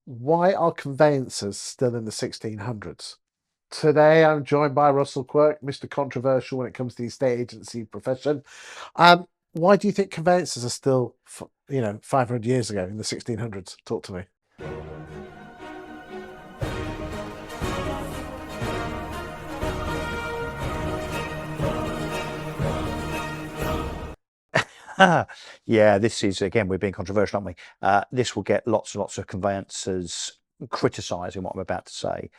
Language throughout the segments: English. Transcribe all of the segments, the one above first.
Why are conveyancers still in the 1600s? Today, I'm joined by Russell Quirk, Mr. Controversial when it comes to the estate agency profession. Why do you think conveyancers are still, 500 years ago in the 1600s? Talk to me. Yeah, this is again, we're being controversial, aren't we? This will get lots and lots of conveyancers criticising what I'm about to say.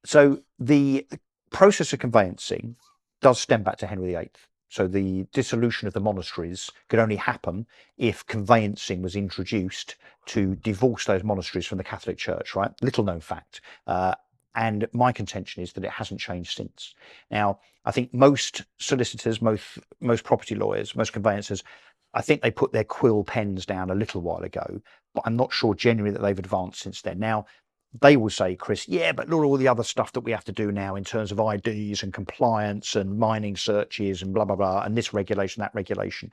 So the process of conveyancing does stem back to Henry VIII. So the dissolution of the monasteries could only happen if conveyancing was introduced to divorce those monasteries from the Catholic Church, right? Little known fact. And my contention is that it hasn't changed since. Now, I think most solicitors, most property lawyers, most conveyancers, I think they put their quill pens down a little while ago, but I'm not sure genuinely that they've advanced since then. Now, they will say, Chris, yeah, but look at all the other stuff that we have to do now in terms of IDs and compliance and mining searches and blah, blah, blah, and this regulation, that regulation.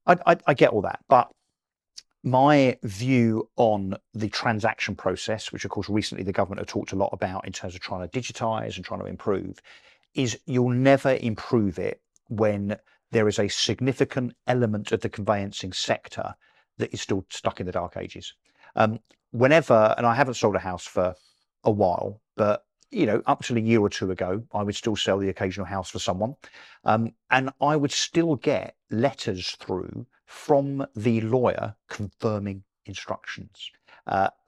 I get all that. But my view on the transaction process, which of course recently the government have talked a lot about in terms of trying to digitize and trying to improve, is you'll never improve it when there is a significant element of the conveyancing sector that is still stuck in the dark ages. Whenever, and I haven't sold a house for a while, but up till a year or two ago, I would still sell the occasional house for someone. And I would still get letters through from the lawyer confirming instructions.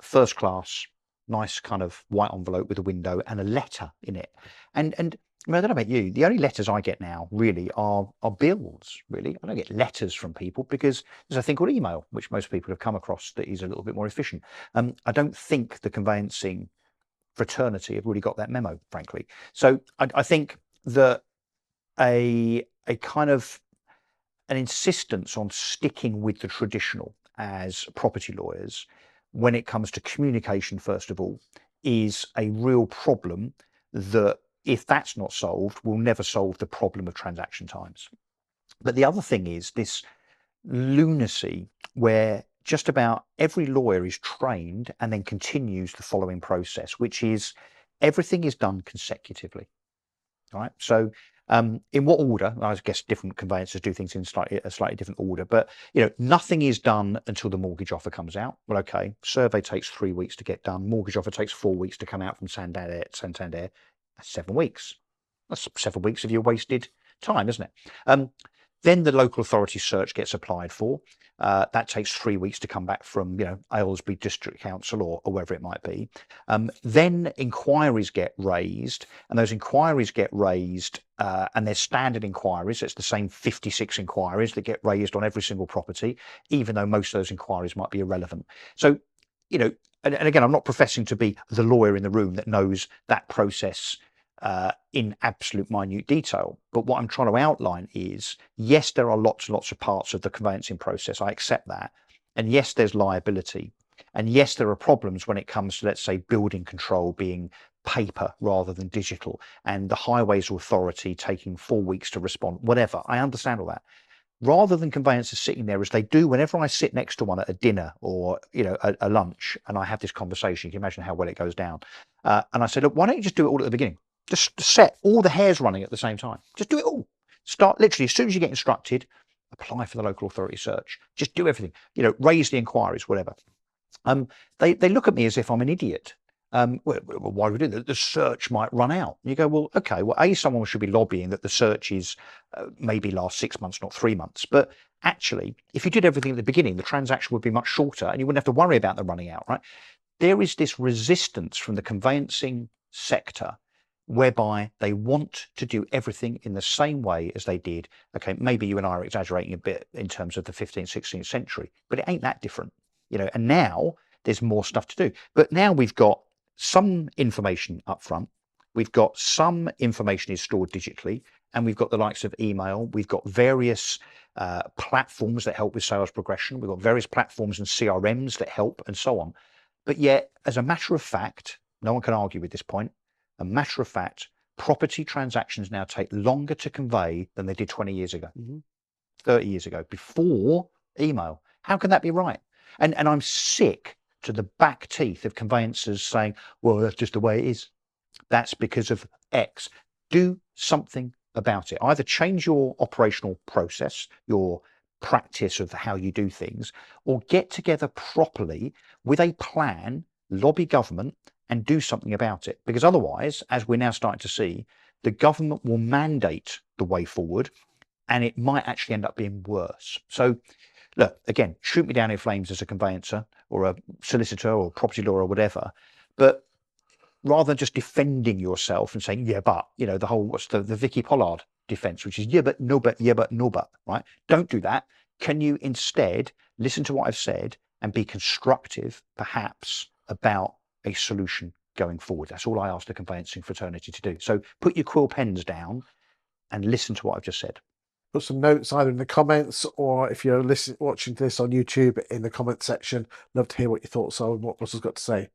First class, nice kind of white envelope with a window and a letter in it. And I mean, I don't know about you, the only letters I get now really are bills, really. I don't get letters from people because there's a thing called email, which most people have come across that is a little bit more efficient. I don't think the conveyancing fraternity have really got that memo, frankly. So I think that a kind of an insistence on sticking with the traditional as property lawyers when it comes to communication, first of all, is a real problem that if that's not solved, will never solve the problem of transaction times. But the other thing is this lunacy where just about every lawyer is trained and then continues the following process, which is everything is done consecutively. All right. So in what order? I guess different conveyancers do things in a slightly different order, but nothing is done until the mortgage offer comes out. Well, okay, survey takes 3 weeks to get done. Mortgage offer takes 4 weeks to come out from Santander. That's 7 weeks. That's 7 weeks of your wasted time, isn't it? Then the local authority search gets applied for. That takes 3 weeks to come back from, Aylesbury District Council or wherever it might be. Then inquiries get raised, and those inquiries get raised, and they're standard inquiries. It's the same 56 inquiries that get raised on every single property, even though most of those inquiries might be irrelevant. So, and again, I'm not professing to be the lawyer in the room that knows that process in absolute minute detail. But what I'm trying to outline is, yes, there are lots and lots of parts of the conveyancing process. I accept that. And yes, there's liability. And yes, there are problems when it comes to, let's say, building control being paper rather than digital, and the Highways Authority taking 4 weeks to respond, whatever. I understand all that. Rather than conveyancers sitting there as they do whenever I sit next to one at a dinner or a lunch, and I have this conversation, you can imagine how well it goes down. And I said, look, why don't you just do it all at the beginning? Just set all the hairs running at the same time. Just do it all. Start literally as soon as you get instructed, apply for the local authority search. Just do everything. Raise the inquiries, whatever. They look at me as if I'm an idiot. Well, why do we do that? The search might run out. You go, well, okay. Well, someone should be lobbying that the searches maybe last 6 months, not 3 months. But actually, if you did everything at the beginning, the transaction would be much shorter, and you wouldn't have to worry about them running out, right? There is this resistance from the conveyancing sector whereby they want to do everything in the same way as they did. Okay, maybe you and I are exaggerating a bit in terms of the 15th, 16th century, but it ain't that different, and now there's more stuff to do. But now we've got some information up front. We've got some information is stored digitally, and we've got the likes of email. We've got various platforms that help with sales progression. We've got various platforms and CRMs that help and so on. But yet, as a matter of fact, no one can argue with this point. A matter of fact, property transactions now take longer to convey than they did 20 years ago, 30 years ago, before email. How can that be right? And I'm sick to the back teeth of conveyancers saying, well, that's just the way it is. That's because of X. Do something about it. Either change your operational process, your practice of how you do things, or get together properly with a plan, lobby government, and do something about it. Because otherwise, as we're now starting to see, the government will mandate the way forward, and it might actually end up being worse. So look, again, shoot me down in flames as a conveyancer or a solicitor or property lawyer or whatever, but rather than just defending yourself and saying, yeah, but, you know, the whole, what's the Vicky Pollard defense, which is, yeah, but, no, but, yeah, but, no, but, right? Don't do that. Can you instead listen to what I've said and be constructive, perhaps, about a solution going forward? That's all I ask the conveyancing fraternity to do. So put your quill pens down and listen to what I've just said. Put some notes either in the comments, or if you're watching this on YouTube, in the comment section. Love to hear what your thoughts are and what Russell's got to say.